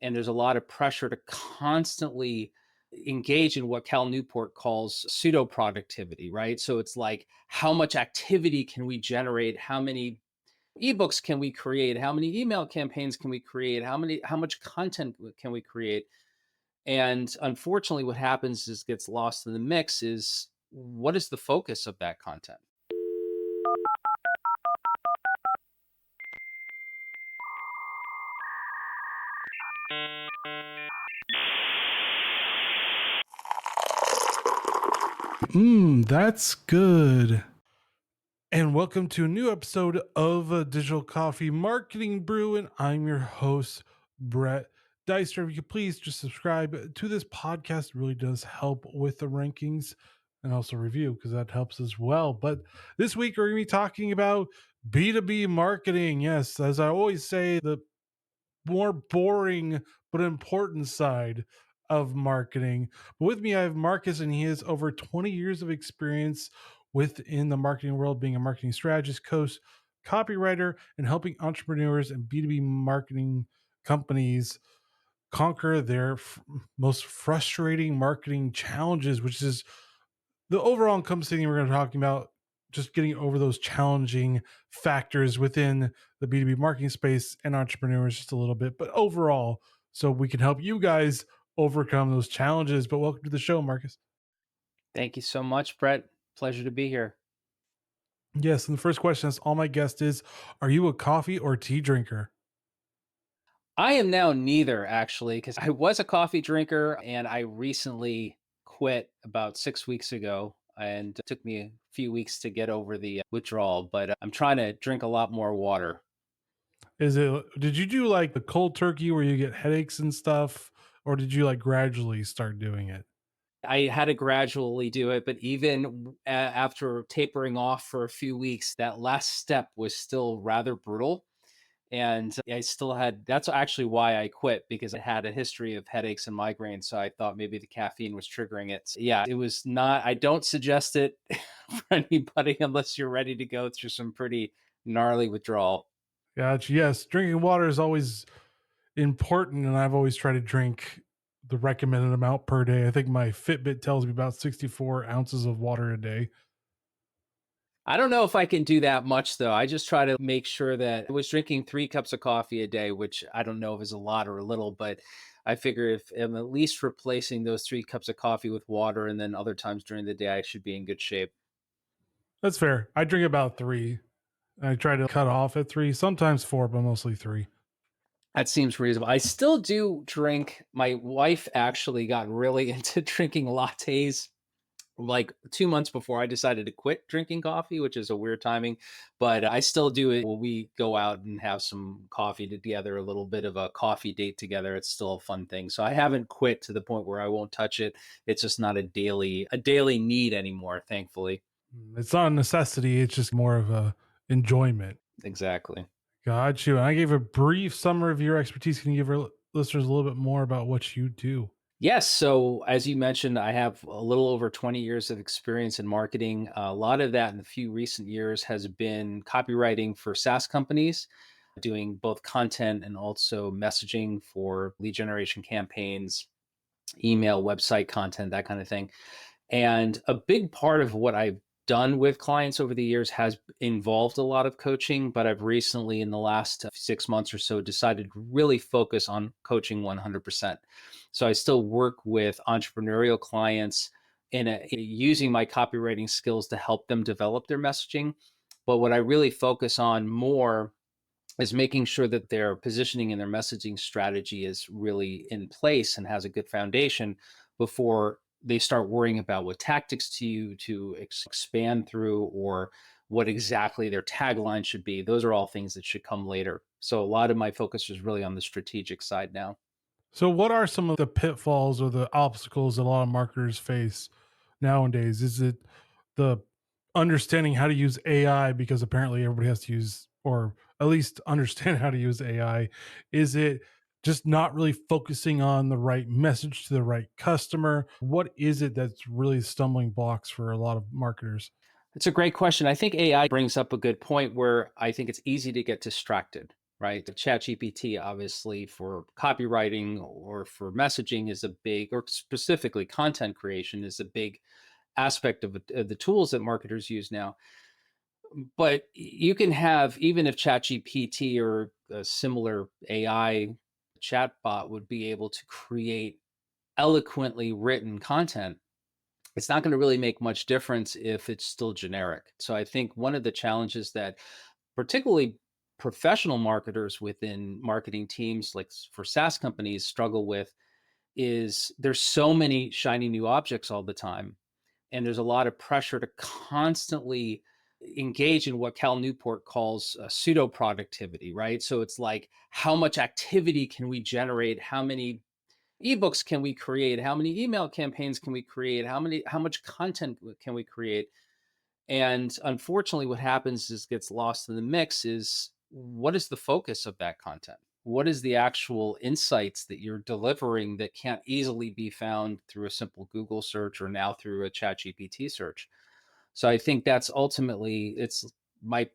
And there's a lot of pressure to constantly engage in what Cal Newport calls pseudo productivity, right? So it's like, how much activity can we generate? How many ebooks can we create? How many email campaigns can we create? How much content can we create? And unfortunately, what happens is gets lost in the mix is, what is the focus of that content? That's good. And welcome to a new episode of Digital Coffee Marketing Brew. And I'm your host, Brett Deister. If you could please just subscribe to this podcast, it really does help with the rankings and also review because that helps as well. But this week, we're going to be talking about B2B marketing. Yes, as I always say, the more boring but important side of marketing. But with me, I have Marcus, and he has over 20 years of experience within the marketing world, being a marketing strategist, coach, copywriter, and helping entrepreneurs and B2B marketing companies conquer their most frustrating marketing challenges, which is the overall encompassing thing we're going to be talking about, just getting over those challenging factors within the B2B marketing space and entrepreneurs just a little bit, but overall, so we can help you guys overcome those challenges. But welcome to the show, Marcus. Thank you so much, Brett. Pleasure to be here. Yes, and the first question is all my guest is, are you a coffee or tea drinker? I am now neither, actually, because I was a coffee drinker and I recently quit about 6 weeks ago. And it took me a few weeks to get over the withdrawal, but I'm trying to drink a lot more water. Did you do like the cold turkey where you get headaches and stuff, or did you like gradually start doing it? I had to gradually do it, but even after tapering off for a few weeks, that last step was still rather brutal. And I still had, that's actually why I quit, because I had a history of headaches and migraines. So I thought maybe the caffeine was triggering it. So yeah, it was not, I don't suggest it for anybody unless you're ready to go through some pretty gnarly withdrawal. Gotcha. Yes, drinking water is always important, and I've always tried to drink the recommended amount per day. I think my Fitbit tells me about 64 ounces of water a day. I don't know if I can do that much though. I just try to make sure that I was drinking 3 cups of coffee a day, which I don't know if is a lot or a little, but I figure if I'm at least replacing those 3 cups of coffee with water, and then other times during the day, I should be in good shape. That's fair. I drink about 3. I try to cut off at 3, sometimes 4, but mostly 3. That seems reasonable. I still do drink. My wife actually got really into drinking lattes like 2 months before I decided to quit drinking coffee, which is a weird timing. But I still do it when we go out and have some coffee together, a little bit of a coffee date together. It's still a fun thing. So I haven't quit to the point where I won't touch it. It's just not a daily need anymore, thankfully. It's not a necessity, it's just more of a enjoyment. Exactly. Got you. And I gave a brief summary of your expertise. Can you give our listeners a little bit more about what you do? Yes. So, as you mentioned, I have a little over 20 years of experience in marketing. A lot of that in the few recent years has been copywriting for SaaS companies, doing both content and also messaging for lead generation campaigns, email, website content, that kind of thing. And a big part of what I've done with clients over the years has involved a lot of coaching, but I've recently, in the last 6 months or so, decided to really focus on coaching 100%. So I still work with entrepreneurial clients using my copywriting skills to help them develop their messaging. But what I really focus on more is making sure that their positioning and their messaging strategy is really in place and has a good foundation before they start worrying about what tactics to expand through, or what exactly their tagline should be. Those are all things that should come later. So a lot of my focus is really on the strategic side now. So, what are some of the pitfalls or the obstacles that a lot of marketers face nowadays? Is it the understanding how to use AI, because apparently everybody has to use, or at least understand how to use AI? Is it just not really focusing on the right message to the right customer? What is it that's really stumbling blocks for a lot of marketers? It's a great question. I think AI brings up a good point where I think it's easy to get distracted. right? The ChatGPT, obviously, for copywriting or for messaging is a big, or specifically content creation is a big aspect of the tools that marketers use now. But you can have, even if ChatGPT or a similar AI chatbot would be able to create eloquently written content, it's not going to really make much difference if it's still generic. So I think one of the challenges that particularly professional marketers within marketing teams, like for SaaS companies, struggle with is there's so many shiny new objects all the time. And there's a lot of pressure to constantly engage in what Cal Newport calls pseudo productivity, right? So it's like, how much activity can we generate? How many ebooks can we create? How many email campaigns can we create? How much content can we create? And unfortunately, what happens is gets lost in the mix is, what is the focus of that content? What is the actual insights that you're delivering that can't easily be found through a simple Google search or now through a chat GPT search? So I think that's ultimately, it's my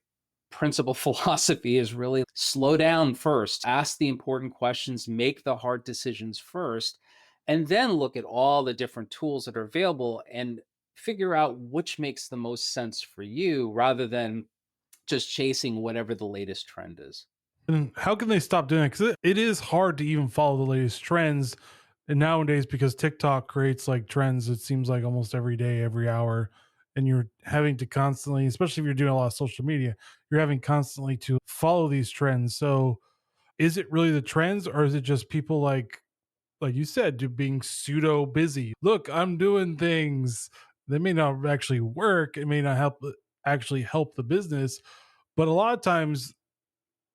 principal philosophy is really slow down first, ask the important questions, make the hard decisions first, and then look at all the different tools that are available and figure out which makes the most sense for you rather than just chasing whatever the latest trend is. And how can they stop doing it? Because it is hard to even follow the latest trends. And nowadays, because TikTok creates like trends, it seems like almost every day, every hour. And you're having to constantly, especially if you're doing a lot of social media, you're having constantly to follow these trends. So is it really the trends, or is it just people like you said, being pseudo busy? Look, I'm doing things that may not actually work. It may not actually help the business. But a lot of times,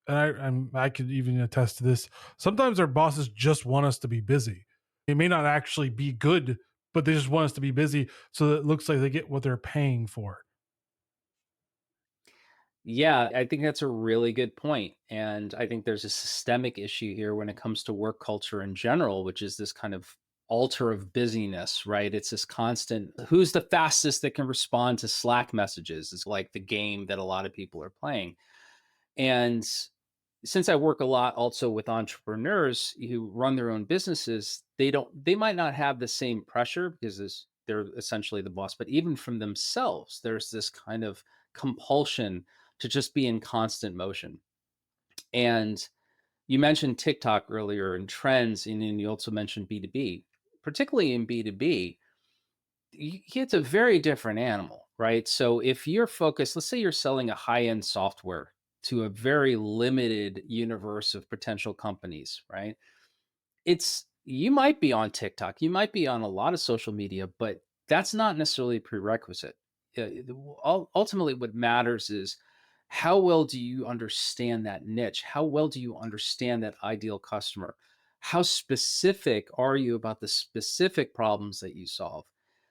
and I could even attest to this. Sometimes our bosses just want us to be busy. It may not actually be good, but they just want us to be busy so that it looks like they get what they're paying for. Yeah, I think that's a really good point. And I think there's a systemic issue here when it comes to work culture in general, which is this kind of altar of busyness, right? It's this constant, who's the fastest that can respond to Slack messages is like the game that a lot of people are playing. And since I work a lot also with entrepreneurs who run their own businesses, they might not have the same pressure because they're essentially the boss, but even from themselves, there's this kind of compulsion to just be in constant motion. And you mentioned TikTok earlier and trends, and then you also mentioned B2B. Particularly in B2B, it's a very different animal, right? So if you're focused, let's say you're selling a high-end software to a very limited universe of potential companies, right? It's you might be on TikTok, you might be on a lot of social media, but that's not necessarily a prerequisite. Ultimately, what matters is, how well do you understand that niche? How well do you understand that ideal customer? How specific are you about the specific problems that you solve?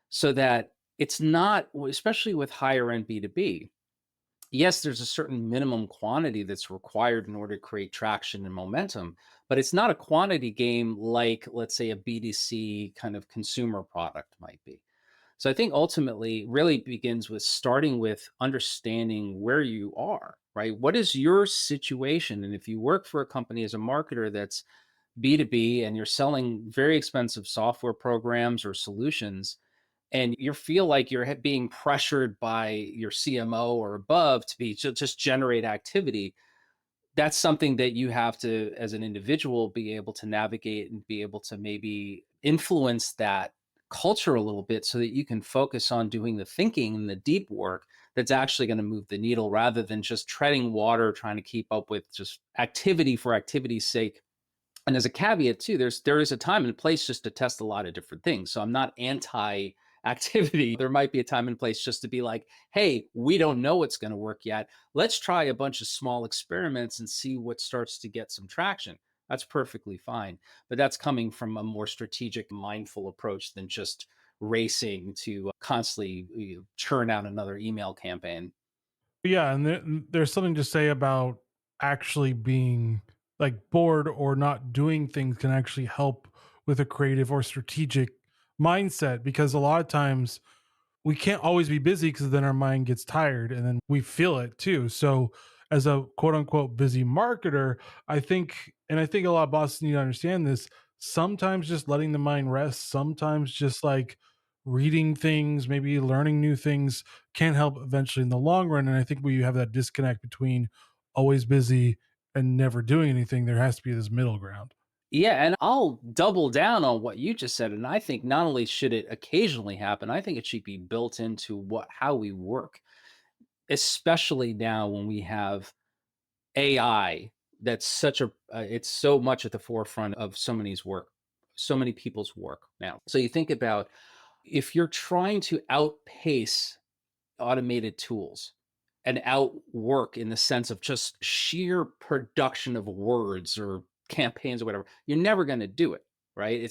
So that it's not, especially with higher end B2B, yes, there's a certain minimum quantity that's required in order to create traction and momentum, but it's not a quantity game like, let's say, a B2C kind of consumer product might be. So I think ultimately really begins with starting with understanding where you are, right? What is your situation? And if you work for a company as a marketer that's B2B and you're selling very expensive software programs or solutions, and you feel like you're being pressured by your CMO or above to be to just generate activity, that's something that you have to, as an individual, be able to navigate and be able to maybe influence that culture a little bit so that you can focus on doing the thinking and the deep work that's actually going to move the needle rather than just treading water trying to keep up with just activity for activity's sake. And as a caveat too, there is a time and place just to test a lot of different things. So I'm not anti activity. There might be a time and place just to be like, hey, we don't know what's going to work yet. Let's try a bunch of small experiments and see what starts to get some traction. That's perfectly fine. But that's coming from a more strategic, mindful approach than just racing to constantly churn out another email campaign. Yeah, and there's something to say about actually being like bored or not doing things can actually help with a creative or strategic mindset, because a lot of times we can't always be busy because then our mind gets tired and then we feel it too. So as a quote unquote busy marketer, I think a lot of bosses need to understand this. Sometimes just letting the mind rest, sometimes just like reading things, maybe learning new things can help eventually in the long run. And I think when you have that disconnect between always busy and never doing anything, there has to be this middle ground. Yeah, and I'll double down on what you just said. And I think not only should it occasionally happen, I think it should be built into what how we work, especially now when we have AI that's such a it's so much at the forefront of so many people's work now. So you think about if you're trying to outpace automated tools and outwork in the sense of just sheer production of words or campaigns or whatever, you're never going to do it, right?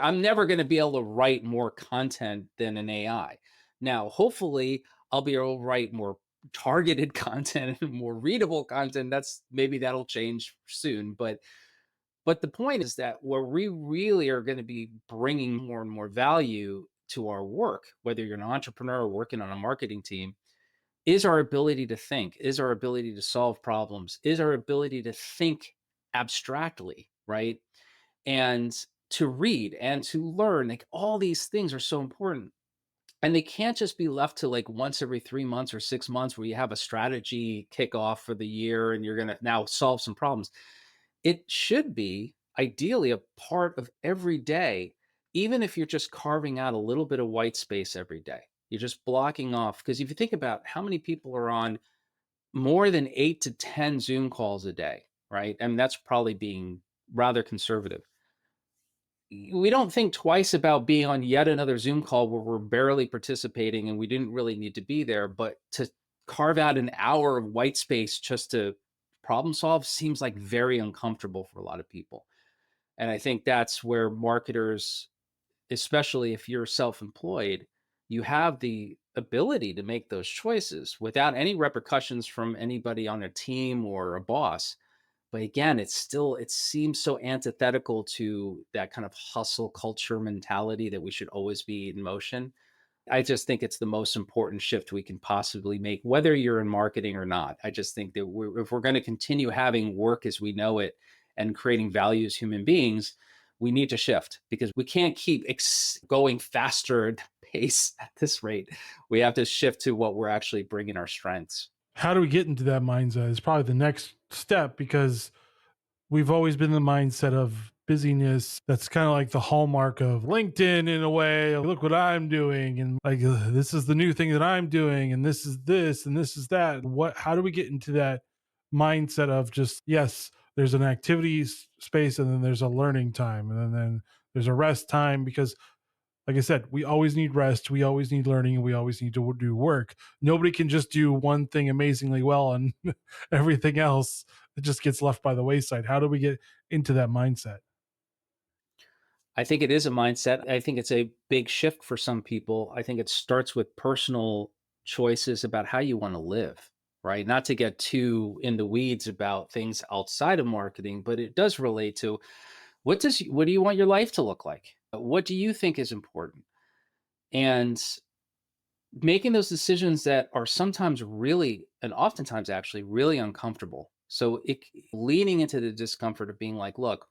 I'm never going to be able to write more content than an AI. Now, hopefully, I'll be able to write more targeted content and more readable content. That'll change soon, but the point is that where we really are going to be bringing more and more value to our work, whether you're an entrepreneur or working on a marketing team, is our ability to think, is our ability to solve problems, is our ability to think abstractly, right? And to read and to learn. Like all these things are so important. And they can't just be left to like once every 3 months or 6 months where you have a strategy kickoff for the year and you're going to now solve some problems. It should be ideally a part of every day, even if you're just carving out a little bit of white space every day. You're just blocking off. Because if you think about how many people are on more than 8 to 10 Zoom calls a day, right? And that's probably being rather conservative. We don't think twice about being on yet another Zoom call where we're barely participating and we didn't really need to be there, but to carve out an hour of white space just to problem solve seems like very uncomfortable for a lot of people. And I think that's where marketers, especially if you're self-employed, you have the ability to make those choices without any repercussions from anybody on a team or a boss. But again, it seems so antithetical to that kind of hustle culture mentality that we should always be in motion. I just think it's the most important shift we can possibly make, whether you're in marketing or not. I just think that if we're going to continue having work as we know it and creating value as human beings, we need to shift because we can't keep going faster at pace at this rate. We have to shift to what we're actually bringing our strengths. How do we get into that mindset is probably the next step, because we've always been in the mindset of busyness. That's kind of like the hallmark of LinkedIn in a way. Look what I'm doing, and like this is the new thing that I'm doing, and this is this, and this is that. What? How do we get into that mindset of just yes, there's an activity space, and then there's a learning time, and then there's a rest time, because like I said, we always need rest, we always need learning, and we always need to do work. Nobody can just do one thing amazingly well and everything else it just gets left by the wayside. How do we get into that mindset? I think it is a mindset. I think it's a big shift for some people. I think it starts with personal choices about how you want to live, right? Not to get too in the weeds about things outside of marketing, but it does relate to what do you want your life to look like? What do you think is important? And making those decisions that are sometimes really and oftentimes actually really uncomfortable. So leaning into the discomfort of being like, look,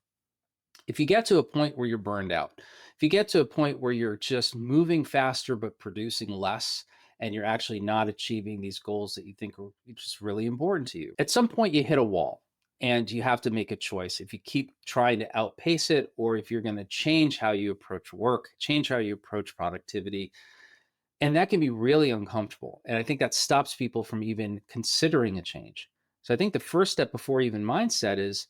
if you get to a point where you're burned out, if you get to a point where you're just moving faster but producing less, and you're actually not achieving these goals that you think are just really important to you, at some point you hit a wall and you have to make a choice. If you keep trying to outpace it, or if you're going to change how you approach work, change how you approach productivity. And that can be really uncomfortable. And I think that stops people from even considering a change. So I think the first step before even mindset is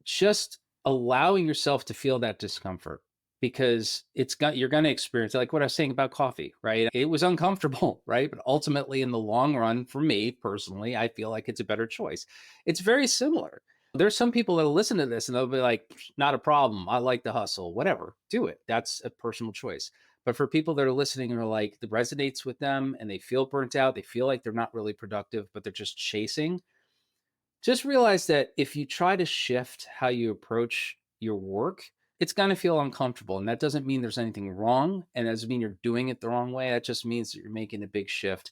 just allowing yourself to feel that discomfort, because you're going to experience it, like what I was saying about coffee, right? It was uncomfortable, right? But ultimately in the long run, for me personally, I feel like it's a better choice. It's very similar. There's some people that'll listen to this and they'll be like, not a problem, I like the hustle, whatever, do it. That's a personal choice. But for people that are listening and are like, it resonates with them and they feel burnt out, they feel like they're not really productive, but they're just chasing, just realize that if you try to shift how you approach your work, it's going to feel uncomfortable. And that doesn't mean there's anything wrong. And it doesn't mean you're doing it the wrong way. That just means that you're making a big shift.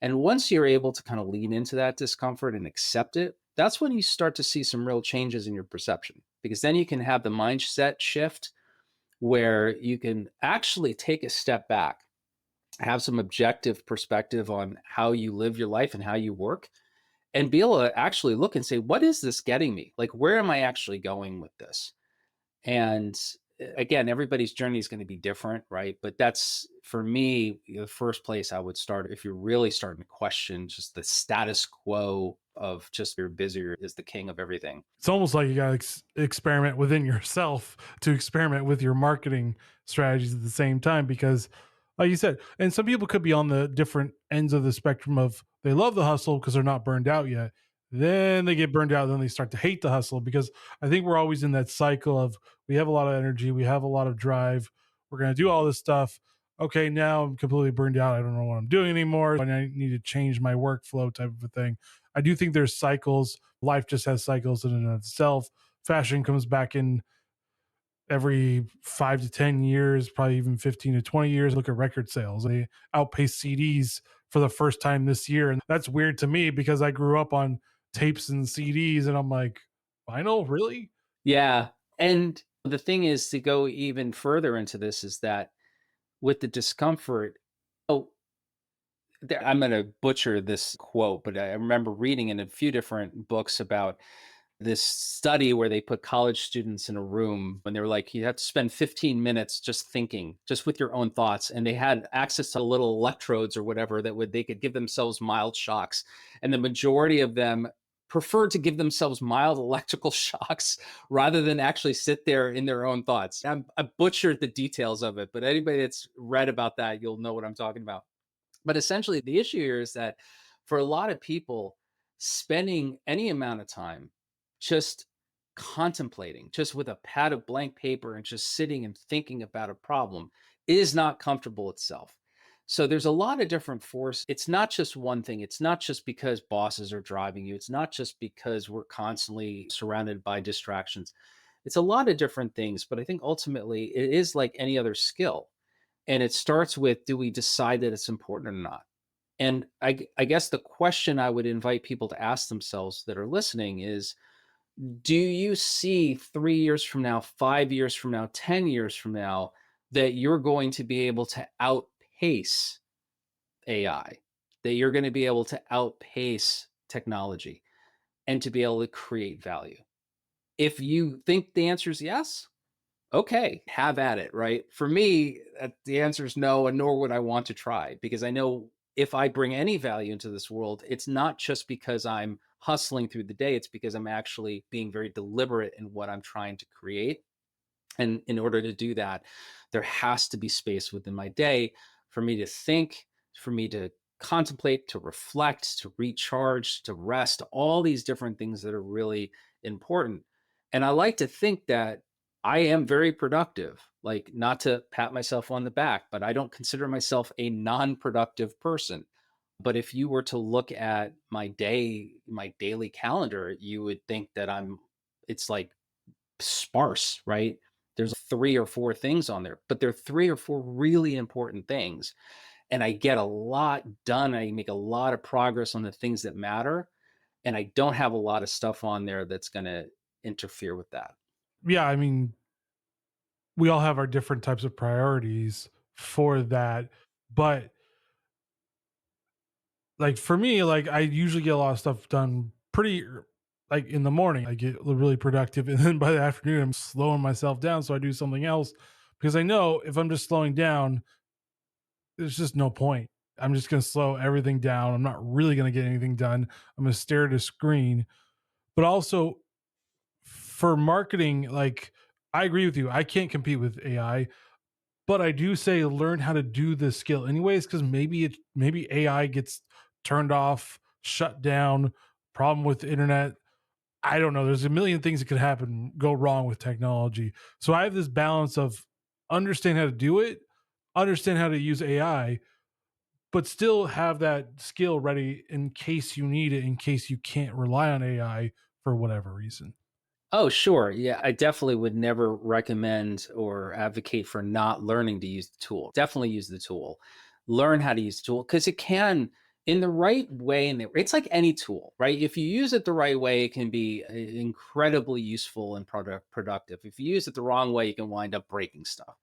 And once you're able to kind of lean into that discomfort and accept it, that's when you start to see some real changes in your perception, because then you can have the mindset shift where you can actually take a step back, have some objective perspective on how you live your life and how you work, and be able to actually look and say, what is this getting me? Like, where am I actually going with this? And again, everybody's journey is going to be different, right? But that's for me, the first place I would start if you're really starting to question just the status quo of just you're busier is the king of everything. It's almost like you got to experiment within yourself to experiment with your marketing strategies at the same time, because like you said, and some people could be on the different ends of the spectrum of they love the hustle because they're not burned out yet, then they get burned out, then they start to hate the hustle. Because I think we're always in that cycle of we have a lot of energy, we have a lot of drive, we're going to do all this stuff. Okay, now I'm completely burned out, I don't know what I'm doing anymore, and I need to change my workflow type of a thing. I do think there's cycles. Life just has cycles in and of itself. Fashion comes back in every 5 to 10 years, probably even 15 to 20 years. Look at record sales. They outpace CDs for the first time this year. And that's weird to me because I grew up on tapes and CDs and I'm like, vinyl, really? Yeah. And the thing is, to go even further into this, is that with the discomfort, oh, I'm going to butcher this quote, but I remember reading in a few different books about this study where they put college students in a room when they were like, you have to spend 15 minutes just thinking, just with your own thoughts. And they had access to little electrodes or whatever that would they could give themselves mild shocks. And the majority of them preferred to give themselves mild electrical shocks rather than actually sit there in their own thoughts. I butchered the details of it, but anybody that's read about that, you'll know what I'm talking about. But essentially, the issue here is that for a lot of people, spending any amount of time just contemplating, just with a pad of blank paper and just sitting and thinking about a problem is not comfortable itself. So there's a lot of different force. It's not just one thing. It's not just because bosses are driving you. It's not just because we're constantly surrounded by distractions. It's a lot of different things. But I think ultimately it is like any other skill. And it starts with, do we decide that it's important or not? And I guess the question I would invite people to ask themselves that are listening is, do you see 3 years from now, 5 years from now, 10 years from now, that you're going to be able to outpace AI, that you're going to be able to outpace technology and to be able to create value? If you think the answer is yes, okay, have at it, right? For me, the answer is no, and nor would I want to try, because I know if I bring any value into this world, it's not just because I'm hustling through the day, it's because I'm actually being very deliberate in what I'm trying to create. And in order to do that, there has to be space within my day for me to think, for me to contemplate, to reflect, to recharge, to rest, all these different things that are really important. And I like to think that I am very productive, like not to pat myself on the back, but I don't consider myself a non productive person. But if you were to look at my day, my daily calendar, you would think that it's like sparse, right? There's three or four things on there, but they're three or four really important things. And I get a lot done. I make a lot of progress on the things that matter. And I don't have a lot of stuff on there that's going to interfere with that. Yeah, I mean, we all have our different types of priorities for that. But like for me, like I usually get a lot of stuff done like in the morning. I get really productive, and then by the afternoon, I'm slowing myself down, so I do something else because I know if I'm just slowing down, there's just no point. I'm just going to slow everything down. I'm not really going to get anything done. I'm going to stare at a screen. But also for marketing, like I agree with you. I can't compete with AI, but I do say learn how to do this skill anyways, because maybe AI gets turned off, shut down, problem with the internet. I don't know. There's a million things that could happen, go wrong with technology. So I have this balance of understand how to do it, understand how to use AI, but still have that skill ready in case you need it, in case you can't rely on AI for whatever reason. Oh, sure. Yeah, I definitely would never recommend or advocate for not learning to use the tool. Definitely use the tool. Learn how to use the tool because it can In the right way, and it's like any tool, right? If you use it the right way, it can be incredibly useful and productive. If you use it the wrong way, you can wind up breaking stuff.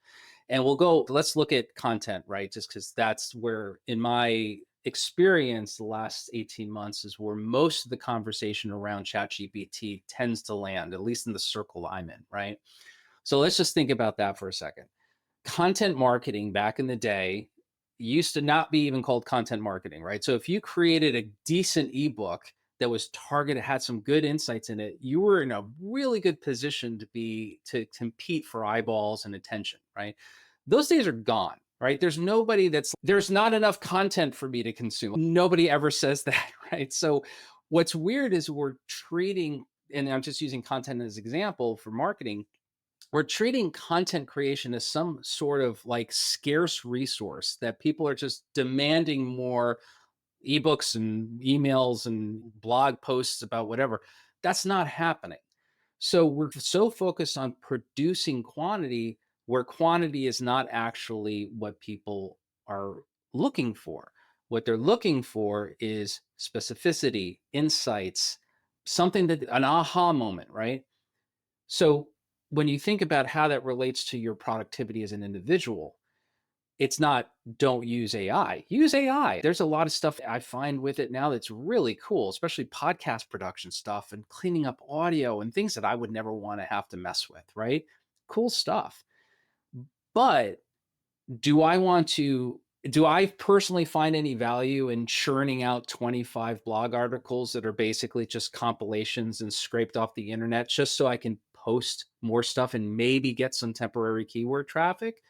And let's look at content, right? Just because that's where, in my experience, the last 18 months is where most of the conversation around ChatGPT tends to land, at least in the circle I'm in, right? So let's just think about that for a second. Content marketing back in the day used to not be even called content marketing, right? So if you created a decent ebook that was targeted, had some good insights in it, you were in a really good position to compete for eyeballs and attention, right? Those days are gone, right? There's not enough content for me to consume. Nobody ever says that, right? So what's weird is we're treating, and I'm just using content as an example for marketing, we're treating content creation as some sort of like scarce resource that people are just demanding more ebooks and emails and blog posts about whatever. That's not happening. So we're so focused on producing quantity where quantity is not actually what people are looking for. What they're looking for is specificity, insights, something that an aha moment, right? So when you think about how that relates to your productivity as an individual, it's not don't use AI. Use AI. There's a lot of stuff I find with it now that's really cool, especially podcast production stuff and cleaning up audio and things that I would never want to have to mess with, right? Cool stuff. But do I personally find any value in churning out 25 blog articles that are basically just compilations and scraped off the internet just so I can post more stuff and maybe get some temporary keyword traffic?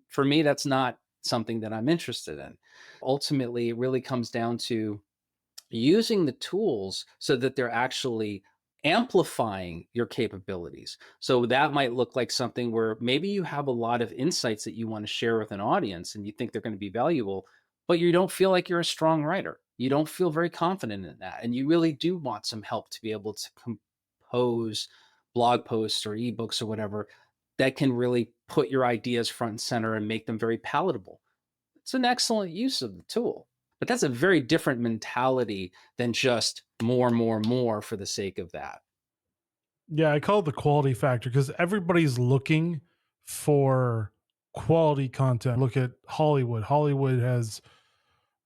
For me, that's not something that I'm interested in. Ultimately, it really comes down to using the tools so that they're actually amplifying your capabilities. So that might look like something where maybe you have a lot of insights that you want to share with an audience and you think they're going to be valuable, but you don't feel like you're a strong writer. You don't feel very confident in that. And you really do want some help to be able to compose blog posts or ebooks or whatever that can really put your ideas front and center and make them very palatable. It's an excellent use of the tool. But that's a very different mentality than just more, more, more for the sake of that. Yeah, I call it the quality factor because everybody's looking for quality content. Look at Hollywood. Hollywood has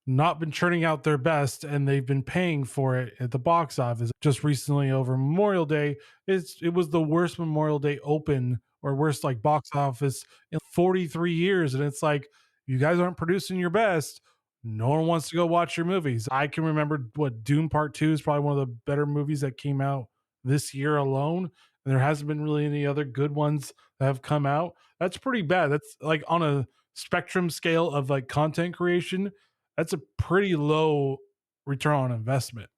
not been churning out their best, and they've been paying for it at the box office. Just recently over Memorial Day, it was the worst Memorial Day open or worst like box office in 43 years. And it's like, you guys aren't producing your best. No one wants to go watch your movies. I can remember what Doom Part 2 is probably one of the better movies that came out this year alone. And there hasn't been really any other good ones that have come out. That's pretty bad. That's like on a spectrum scale of like content creation, that's a pretty low return on investment.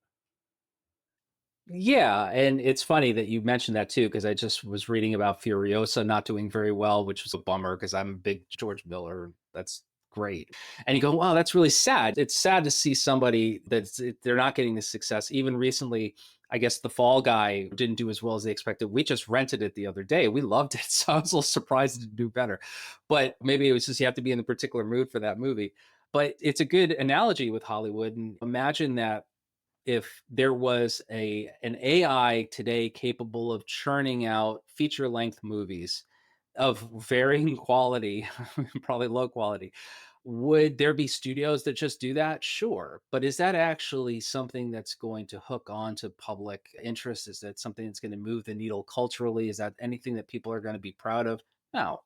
Yeah, and it's funny that you mentioned that too, because I just was reading about Furiosa not doing very well, which was a bummer because I'm a big George Miller. That's great. And you go, wow, that's really sad. It's sad to see somebody they're not getting the success. Even recently, I guess The Fall Guy didn't do as well as they expected. We just rented it the other day. We loved it. So I was a little surprised it didn't do better. But maybe it was just you have to be in the particular mood for that movie. But it's a good analogy with Hollywood. And imagine that if there was an AI today capable of churning out feature length movies of varying quality, probably low quality, would there be studios that just do that? Sure. But is that actually something that's going to hook on to public interest? Is that something that's going to move the needle culturally? Is that anything that people are going to be proud of? No.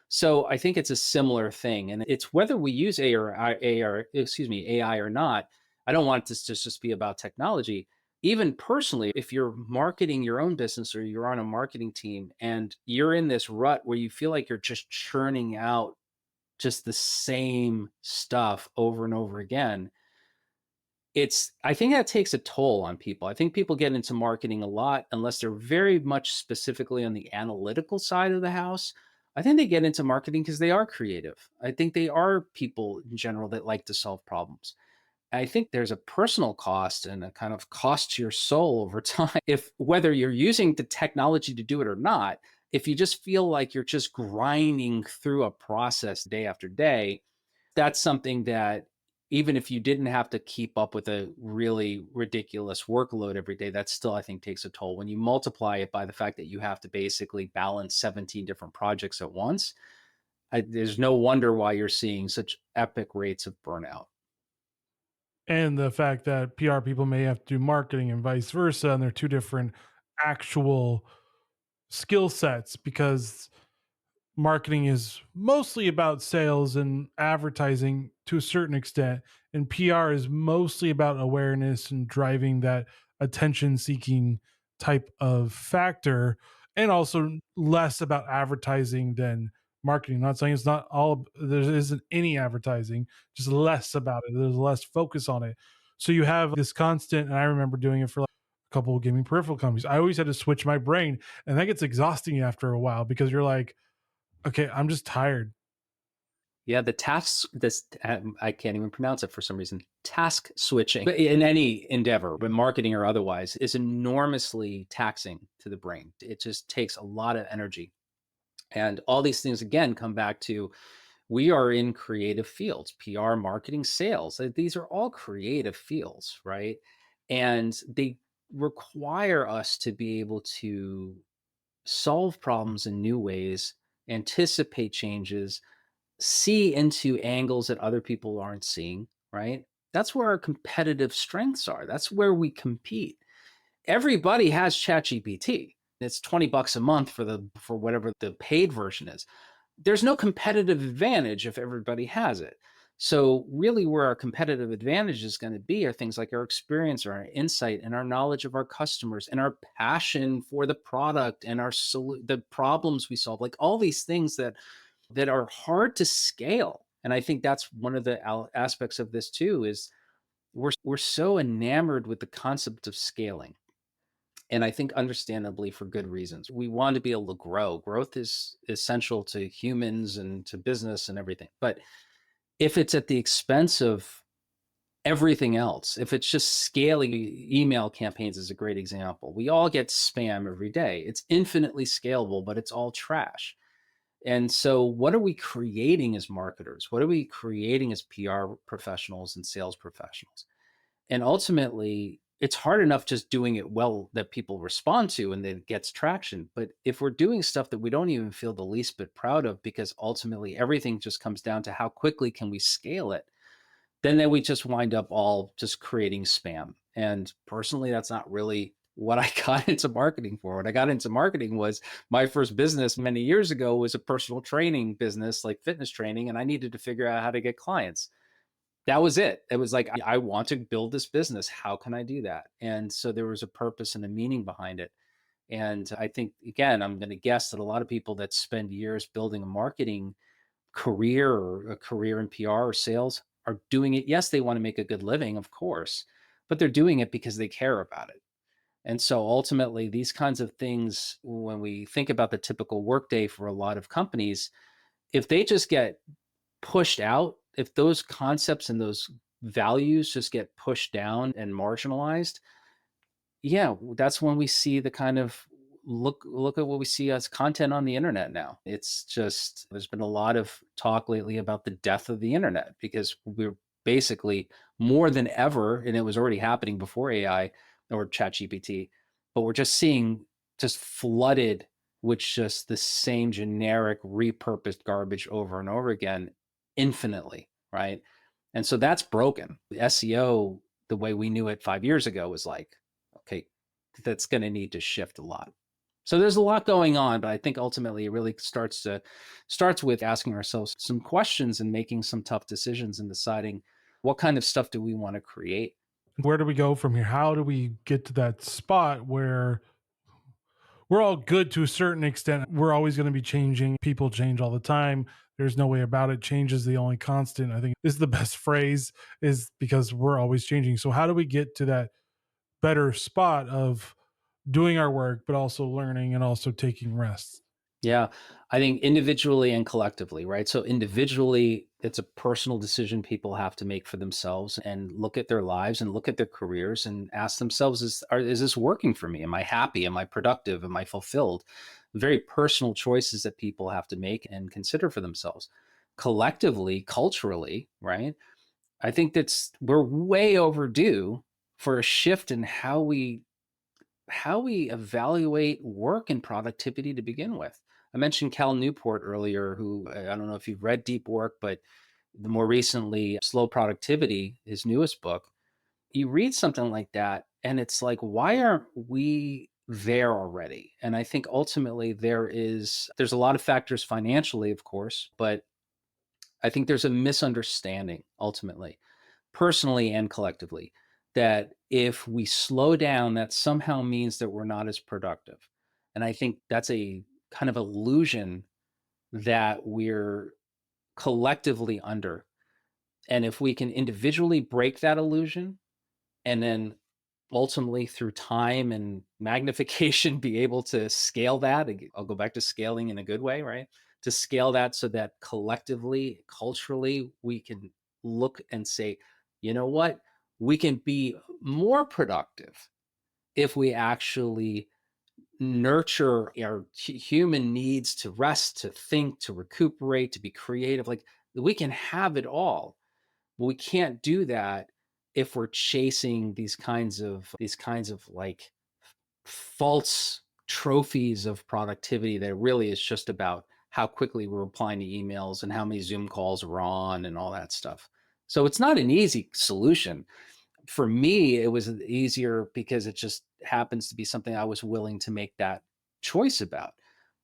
So I think it's a similar thing, and it's whether we use AI or not. I don't want this to just be about technology. Even personally, if you're marketing your own business or you're on a marketing team and you're in this rut where you feel like you're just churning out just the same stuff over and over again, I think that takes a toll on people. I think people get into marketing a lot unless they're very much specifically on the analytical side of the house. I think they get into marketing because they are creative. I think they are people in general that like to solve problems. I think there's a personal cost and a kind of cost to your soul over time. If whether you're using the technology to do it or not, if you just feel like you're just grinding through a process day after day, that's something that even if you didn't have to keep up with a really ridiculous workload every day, that still, I think, takes a toll. When you multiply it by the fact that you have to basically balance 17 different projects at once, there's no wonder why you're seeing such epic rates of burnout. And the fact that PR people may have to do marketing and vice versa, and they're two different actual skill sets because marketing is mostly about sales and advertising to a certain extent, and PR is mostly about awareness and driving that attention seeking type of factor, and also less about advertising than marketing. I'm not saying it's not all, there isn't any advertising, just less about it. There's less focus on it. So you have this constant, and I remember doing it for like a couple of gaming peripheral companies. I always had to switch my brain, and that gets exhausting after a while because you're like, okay, I'm just tired. Yeah, the tasks, this, I can't even pronounce it for some reason. Task switching in any endeavor, but marketing or otherwise, is enormously taxing to the brain. It just takes a lot of energy. And all these things, again, come back to we are in creative fields, PR, marketing, sales. These are all creative fields, right? And they require us to be able to solve problems in new ways, anticipate changes, see into angles that other people aren't seeing, right? That's where our competitive strengths are. That's where we compete. Everybody has ChatGPT. It's $20 a month for whatever the paid version is. There's no competitive advantage if everybody has it. So really where our competitive advantage is going to be are things like our experience or our insight and our knowledge of our customers and our passion for the product and the problems we solve, like all these things that are hard to scale. And I think that's one of the aspects of this too is we're so enamored with the concept of scaling. And I think understandably for good reasons. We want to be able to grow. Growth is essential to humans and to business and everything. But if it's at the expense of everything else, if it's just scaling, email campaigns is a great example. We all get spam every day. It's infinitely scalable, but it's all trash. And so, what are we creating as marketers? What are we creating as PR professionals and sales professionals? And ultimately, it's hard enough just doing it well that people respond to and that it gets traction. But if we're doing stuff that we don't even feel the least bit proud of, because ultimately everything just comes down to how quickly can we scale it, then we just wind up all just creating spam. And personally, that's not really what I got into marketing for. What I got into marketing was my first business many years ago was a personal training business, like fitness training, and I needed to figure out how to get clients. That was it. It was like, I want to build this business. How can I do that? And so there was a purpose and a meaning behind it. And I think, again, I'm going to guess that a lot of people that spend years building a marketing career or a career in PR or sales are doing it. Yes, they want to make a good living, of course, but they're doing it because they care about it. And so ultimately, these kinds of things, when we think about the typical workday for a lot of companies, if they just get pushed out, if those concepts and those values just get pushed down and marginalized, yeah, that's when we see the kind of look at what we see as content on the internet now. It's just there's been a lot of talk lately about the death of the internet because we're basically more than ever, and it was already happening before AI or ChatGPT, but we're just seeing just flooded with just the same generic repurposed garbage over and over again infinitely, right? And so that's broken. SEO, the way we knew it 5 years ago, was like, okay, that's going to need to shift a lot. So there's a lot going on, but I think ultimately it really starts with asking ourselves some questions and making some tough decisions and deciding what kind of stuff do we want to create. Where do we go from here? How do we get to that spot where we're all good to a certain extent? We're always going to be changing. People change all the time. There's no way about it. Change is the only constant. I think this is the best phrase, is because we're always changing. So how do we get to that better spot of doing our work, but also learning and also taking rest? Yeah, I think individually and collectively, right? So individually, it's a personal decision people have to make for themselves and look at their lives and look at their careers and ask themselves, is this working for me? Am I happy? Am I productive? Am I fulfilled? Very personal choices that people have to make and consider for themselves. Collectively, culturally, right? I think we're way overdue for a shift in how we evaluate work and productivity to begin with. I mentioned Cal Newport earlier, who I don't know if you've read Deep Work, but the more recently Slow Productivity, his newest book, you read something like that and it's like, why aren't we there already? And I think ultimately there's a lot of factors financially, of course, but I think there's a misunderstanding ultimately, personally and collectively, that if we slow down, that somehow means that we're not as productive. And I think that's a kind of illusion that we're collectively under. And if we can individually break that illusion and then ultimately through time and magnification be able to scale that, I'll go back to scaling in a good way, right? To scale that so that collectively, culturally, we can look and say, you know what, we can be more productive if we actually nurture our human needs to rest, to think, to recuperate, to be creative. Like, we can have it all, but we can't do that if we're chasing these kinds of like false trophies of productivity that really is just about how quickly we're replying to emails and how many Zoom calls we're on and all that stuff. So it's not an easy solution. For me, it was easier because it just happens to be something I was willing to make that choice about.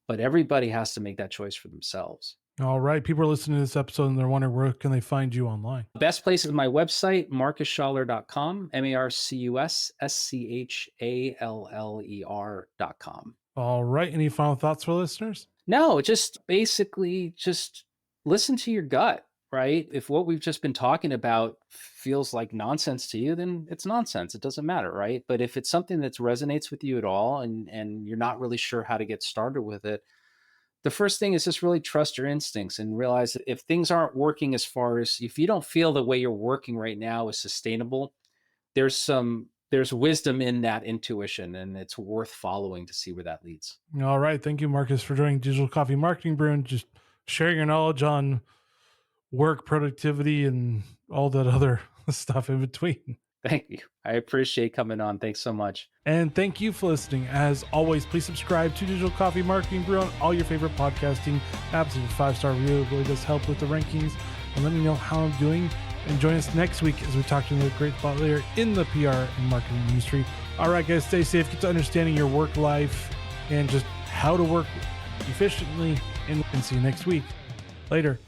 But everybody has to make that choice for themselves. All right. People are listening to this episode and they're wondering where can they find you online? The best place is my website, marcusschaller.com, marcusschaller.com. All right. Any final thoughts for listeners? No, just basically just listen to your gut, right? If what we've just been talking about feels like nonsense to you, then it's nonsense. It doesn't matter, right? But if it's something that resonates with you at all and you're not really sure how to get started with it, the first thing is just really trust your instincts and realize that if things aren't working, as far as if you don't feel the way you're working right now is sustainable, there's wisdom in that intuition, and it's worth following to see where that leads. All right. Thank you, Marcus, for joining Digital Coffee Marketing Brew and just sharing your knowledge on work productivity and all that other stuff in between. Thank you. I appreciate coming on. Thanks so much. And thank you for listening. As always, please subscribe to Digital Coffee Marketing Brew on all your favorite podcasting apps. And a 5-star review really does help with the rankings. And let me know how I'm doing. And join us next week as we talk to another great thought leader in the PR and marketing industry. All right, guys, stay safe. Get to understanding your work life and just how to work efficiently. And see you next week. Later.